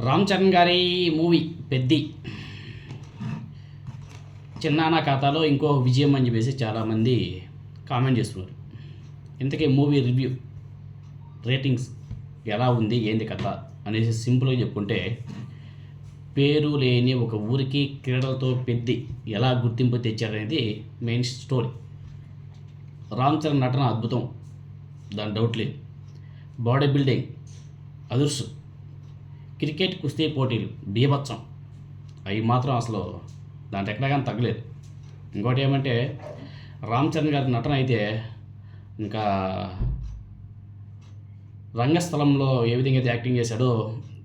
రామ్ చరణ్ గారి మూవీ పెద్ది చిన్నానా ఖాతాలో ఇంకో విజయం అని చెప్పేసి చాలామంది కామెంట్ చేస్తున్నారు. ఇంతకీ మూవీ రివ్యూ రేటింగ్స్ ఎలా ఉంది, ఏంది కథ అనేసి సింపుల్గా చెప్పుకుంటే, పేరు లేని ఒక ఊరికి క్రీడలతో పెద్ది ఎలా గుర్తింపు తెచ్చారనేది మెయిన్ స్టోరీ. రామ్ చరణ్ నటన అద్భుతం, దాని డౌట్ లేదు. బాడీ బిల్డింగ్ అదుర్సు, క్రికెట్ కుస్తీ పోటీలు బీభత్సం, అవి మాత్రం అసలు దాంట్లో ఎక్కడా కానీ తగ్గలేదు. ఇంకోటి ఏమంటే, రామ్ చరణ్ గారి నటన అయితే ఇంకా రంగస్థలంలో ఏ విధంగా అయితే యాక్టింగ్ చేశాడో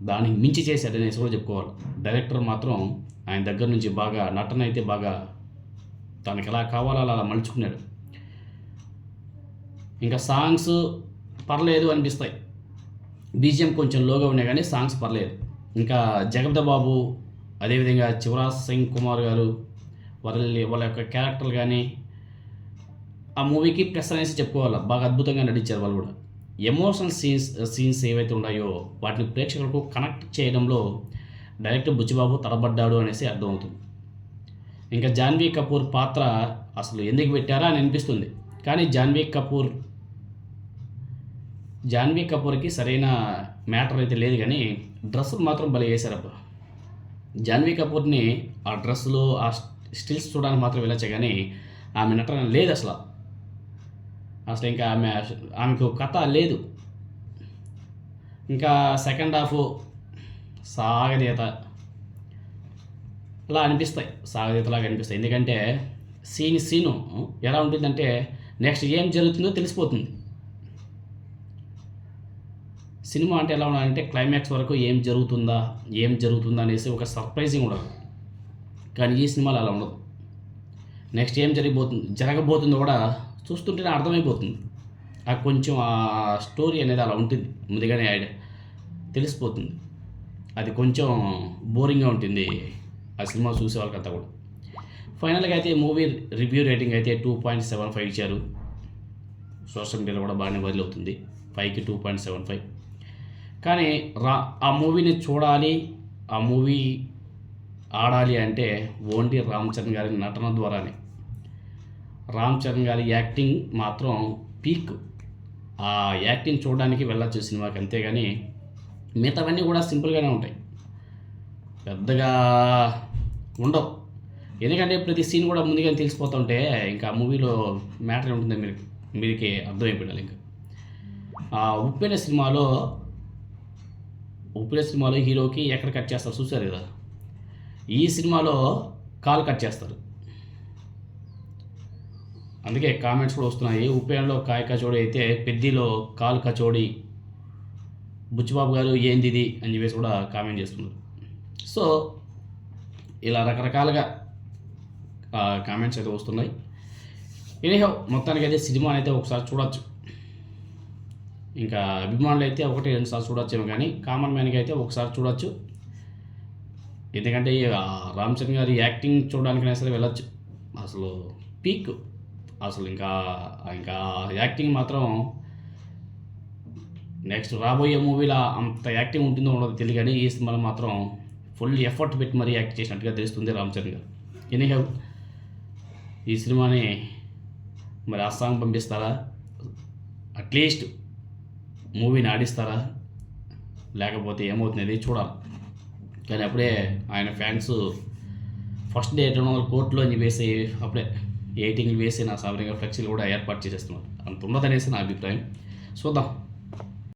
దానికి మించి చేశాడు అనేసి కూడా చెప్పుకోవాలి. డైరెక్టర్ మాత్రం ఆయన దగ్గర నుంచి బాగా నటన అయితే బాగా తనకి ఎలా కావాలో అలా మలుచుకున్నాడు. ఇంకా సాంగ్స్ పర్లేదు అనిపిస్తాయి, బీజిఎం కొంచెం లోగా ఉన్నాయి కానీ సాంగ్స్ పర్లేదు. ఇంకా జగపతి బాబు, అదేవిధంగా శివరాజ్ సింగ్ కుమార్ గారు వాళ్ళ యొక్క క్యారెక్టర్లు కానీ ఆ మూవీకి ప్లస్ అనేసి చెప్పుకోవాలి. బాగా అద్భుతంగా నటించారు వాళ్ళు కూడా. ఎమోషనల్ సీన్స్ ఏవైతే ఉన్నాయో వాటిని ప్రేక్షకులకు కనెక్ట్ చేయడంలో డైరెక్టర్ బుచ్చిబాబు తడబడ్డాడు అనేసి అర్థమవుతుంది. ఇంకా జాన్వీ కపూర్ పాత్ర అసలు ఎందుకు పెట్టారా అని అనిపిస్తుంది, కానీ జాన్వీ కపూర్కి సరైన మ్యాటర్ అయితే లేదు, కానీ డ్రెస్సులు మాత్రం భలే వేశారబ్బా. జాన్వీ కపూర్ని ఆ డ్రెస్సులో ఆ స్టిల్స్ చూడడానికి మాత్రం వెళ్ళొచ్చే, కానీ ఆమె నటన లేదు అసలు. ఇంకా ఆమెకు కథ లేదు. ఇంకా సెకండ్ హాఫ్ సాగదీత అలా అనిపిస్తాయి, సాగదీతలాగా అనిపిస్తాయి. ఎందుకంటే సీను ఎలా ఉంటుందంటే నెక్స్ట్ ఏం జరుగుతుందో తెలిసిపోతుంది. సినిమా అంటే ఎలా ఉండాలంటే క్లైమాక్స్ వరకు ఏం జరుగుతుందా అనేసి ఒక సర్ప్రైజింగ్ ఉండదు, కానీ ఈ సినిమాలో అలా ఉండదు. నెక్స్ట్ ఏం జరగబోతుందో కూడా చూస్తుంటేనే అర్థమైపోతుంది. ఆ కొంచెం ఆ స్టోరీ అనేది అలా ఉంటుంది, ముందుగానే తెలిసిపోతుంది. అది కొంచెం బోరింగ్గా ఉంటుంది ఆ సినిమా చూసే వాళ్ళకంతా కూడా. ఫైనల్గా అయితే మూవీ రివ్యూ రేటింగ్ అయితే 2.75 ఇచ్చారు. సోషల్ మీడియాలో కూడా బాగానే వైరల్ అవుతుంది, 5కి 2.75. కానీ ఆ మూవీని చూడాలి, ఆ మూవీ ఆడాలి అంటే ఓన్లీ రామ్ చరణ్ గారి నటన ద్వారానే. రామ్ చరణ్ గారి యాక్టింగ్ మాత్రం పీక్. ఆ యాక్టింగ్ చూడడానికి వెళ్ళొచ్చు సినిమాకి, అంతేగాని మిగతావన్నీ కూడా సింపుల్గానే ఉంటాయి, పెద్దగా ఉండవు. ఎందుకంటే ప్రతి సీన్ కూడా ముందుగానే తెలిసిపోతుంటే ఇంకా ఆ మూవీలో మ్యాటర్ ఉంటుందో మీరికి అర్థమైపోయాలి. ఇంకా ఉప్పెన సినిమాలో హీరోకి ఎక్కడ కట్ చేస్తారు చూసారు కదా, ఈ సినిమాలో కాలు కట్ చేస్తారు. అందుకే కామెంట్స్ కూడా వస్తున్నాయి, ఉప్పెనలో కాయ కచోడి అయితే పెద్దిలో కాలు కచోడి, బుచ్చిబాబు గారు ఏంది ఇది అని చెప్పేసి కూడా కామెంట్ చేస్తున్నారు. సో ఇలా రకరకాలుగా కామెంట్స్ అయితే వస్తున్నాయి. ఎనీహౌ మొత్తానికి అయితే సినిమా అయితే ఒకసారి చూడొచ్చు. ఇంకా అభిమానులు అయితే 1-2 సార్లు చూడొచ్చేమో, కానీ కామన్ మ్యాన్కి అయితే ఒకసారి చూడొచ్చు. ఎందుకంటే రామ్ చరణ్ గారి యాక్టింగ్ చూడడానికైనా సరే వెళ్ళొచ్చు. అసలు పీక్. అసలు ఇంకా యాక్టింగ్ మాత్రం నెక్స్ట్ రాబోయే మూవీలో అంత యాక్టింగ్ ఉంటుందో ఉండదో తెలియదు, కానీ ఈ సినిమాలో మాత్రం ఫుల్ ఎఫర్ట్ పెట్టి మరీ యాక్ట్ చేసినట్టుగా తెలుస్తుంది రామ్ చరణ్ గారు. ఎనీహౌ ఈ సినిమాని మరి ఆ సాంగ్ పంపిస్తారా, అట్లీస్ట్ మూవీని ఆడిస్తారా, లేకపోతే ఏమవుతుంది చూడాలి. కానీ అప్పుడే ఆయన ఫ్యాన్స్ ఫస్ట్ డే 200 కోట్లు అని చెప్పేసి అప్పుడే ఎయిటింగ్లు వేసి నా సాధారణంగా ఫ్లెక్సీలు కూడా ఏర్పాటు చేసేస్తున్నారు. అంత ఉండదనేసి నా అభిప్రాయం. చూద్దాం.